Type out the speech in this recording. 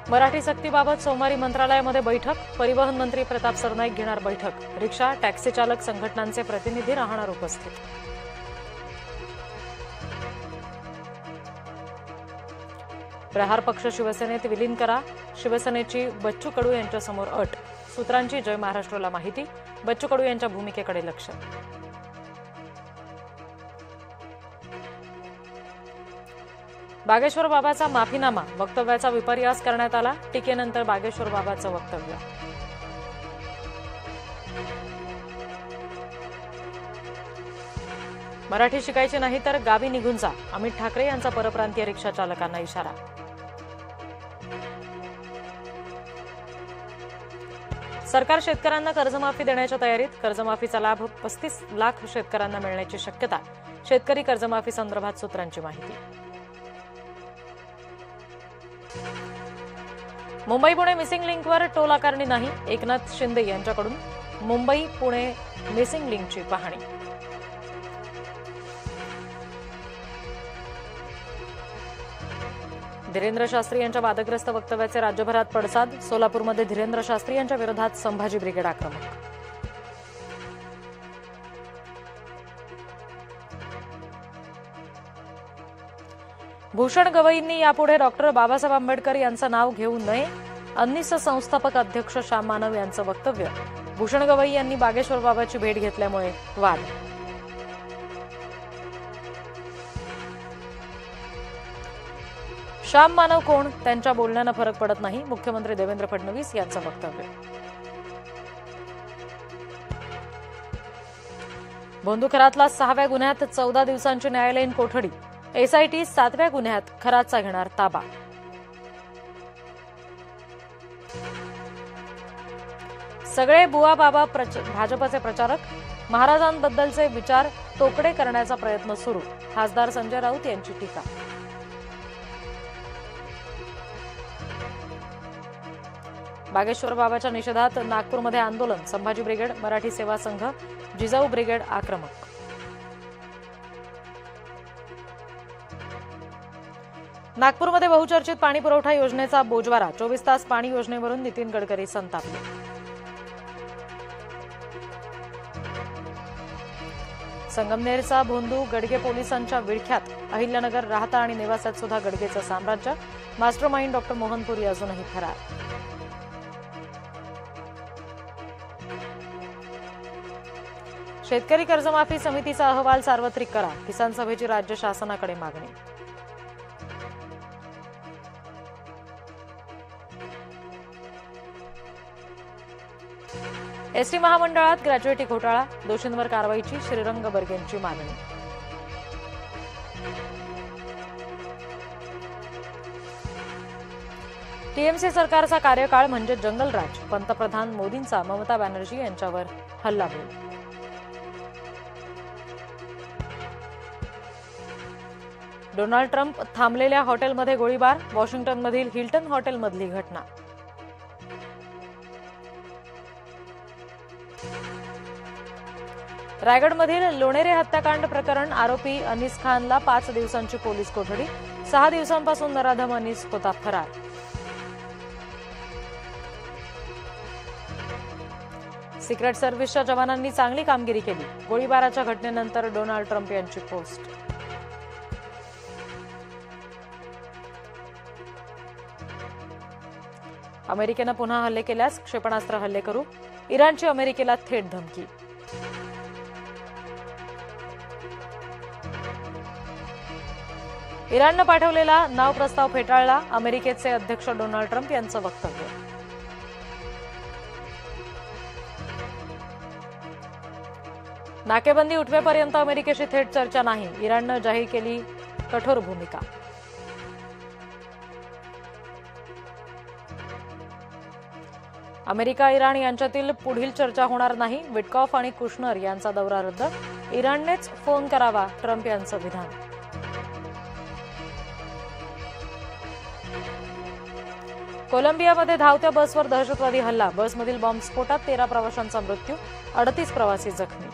मराठी सक्तीबाबत सोमवारी मंत्रालयामध्ये बैठक. परिवहन मंत्री प्रताप सरनाईक घेणार बैठक. रिक्षा, टॅक्सी चालक संघटनांचे प्रतिनिधी राहणार उपस्थित. प्रहार पक्ष शिवसेनेत विलीन करा. शिवसेनेची बच्चू कडू यांच्यासमोर अट. सूत्रांची जय महाराष्ट्रला माहिती. बच्चू कडू यांच्या भूमिकेकडे लक्ष. बागेश्वर बाबाचा माफीनामा. वक्तव्याचा विपर्यास करण्यात आला. टीकेनंतर बागेश्वर बाबाचं वक्तव्य. मराठी शिकायचे नाही तर गावी निघून जा. अमित ठाकरे यांचा परप्रांतीय रिक्षा चालकांना इशारा. सरकार शेतकऱ्यांना कर्जमाफी देण्याच्या तयारीत. कर्जमाफीचा लाभ 35 लाख शेतकऱ्यांना मिळण्याची शक्यता. शेतकरी कर्जमाफी संदर्भात सूत्रांची माहिती. मुंबई पुणे मिसिंग लिंकवर टोल आकारणी नाही. एकनाथ शिंदे यांच्याकडून मुंबई पुणे मिसिंग लिंकची पाहणी. धीरेंद्र शास्त्री यांच्या वादग्रस्त वक्तव्याचे राज्यभरात पडसाद. सोलापूरमध्ये धीरेंद्र शास्त्री यांच्या विरोधात संभाजी ब्रिगेड आक्रमक. भूषण गवईंनी यापुढे डॉक्टर बाबासाहेब आंबेडकर यांचं नाव घेऊ नये. अन्निस संस्थापक अध्यक्ष श्याम मानव यांचं वक्तव्य. भूषण गवई यांनी बागेश्वर बाबाची भेट घेतल्यामुळे वाद. श्याम मानव कोण? त्यांच्या बोलण्यानं फरक पडत नाही. मुख्यमंत्री देवेंद्र फडणवीस यांचं वक्तव्य. भोंदू खरातला 6व्या गुन्ह्यात 14 दिवसांची न्यायालयीन कोठडी. एसआयटी 7व्या गुन्ह्यात खरातचा घेणार ताबा. सगळे बुवा बाबा भाजपचे प्रचारक. महाराजांबद्दलचे विचार तोकडे करण्याचा प्रयत्न सुरू. खासदार संजय राऊत यांची टीका. बागेश्वर बाबाच्या निषेधात नागपूरमध्ये आंदोलन. संभाजी ब्रिगेड, मराठी सेवा संघ, जिजाऊ ब्रिगेड आक्रमक. नागपूरमध्ये बहुचर्चित पाणी पुरवठा योजनेचा बोजवारा. 24 तास पाणी योजनेवरून नितीन गडकरी संतापले. संगमनेरचा भोंदू गडगे पोलिसांच्या विळख्यात. अहिल्यानगर, राहता आणि नेवासात सुद्धा गडगेचं साम्राज्य. मास्टर माइंड डॉक्टर मोहनपुरी अजूनही फरार. शेतकरी कर्जमाफी समितीचा अहवाल सार्वत्रिक करा. किसान सभेची राज्य शासनाकडे मागणी. एसटी महामंडळात ग्रॅज्युएटी घोटाळा. दोषींवर कारवाईची श्रीरंग बर्गेंची मागणी. टीएमसी सरकारचा कार्यकाळ म्हणजे जंगलराज. पंतप्रधान मोदींचा ममता बॅनर्जी यांच्यावर हल्लाबोल. डोनाल्ड ट्रम्प थांबलेल्या हॉटेलमध्ये गोळीबार. वॉशिंग्टनमधील हिल्टन हॉटेलमधली घटना. रायगडमधील लोणेरे हत्याकांड प्रकरण. आरोपी अनीस खानला 5 दिवसांची पोलीस कोठडी. 6 दिवसांपासून नराधम अनीस होता फरार. सिक्रेट सर्व्हिसच्या जवानांनी चांगली कामगिरी केली. गोळीबाराच्या घटनेनंतर डोनाल्ड ट्रम्प यांची पोस्ट. अमेरिकेनं पुन्हा हल्ले केल्यास क्षेपणास्त्र हल्ले करू. इराणची अमेरिकेला थेट धमकी. इराणनं पाठवलेला नाव प्रस्ताव फेटाळला. अमेरिकेचे अध्यक्ष डोनाल्ड ट्रम्प यांचं वक्तव्य. नाकेबंदी उठवेपर्यंत अमेरिकेशी थेट चर्चा नाही. इराणनं जाहीर केली कठोर भूमिका. अमेरिका इराण यांच्यातील पुढील चर्चा होणार नाही. विटकॉफ आणि कुशनर यांचा दौरा रद्द. इराणनेच फोन करावा, ट्रम्प यांचं विधान. कोलंबियामध्ये धावत्या बसवर दहशतवादी हल्ला. बसमधील बॉम्बस्फोटात 13 प्रवाशांचा मृत्यू. 38 प्रवासी जखमी.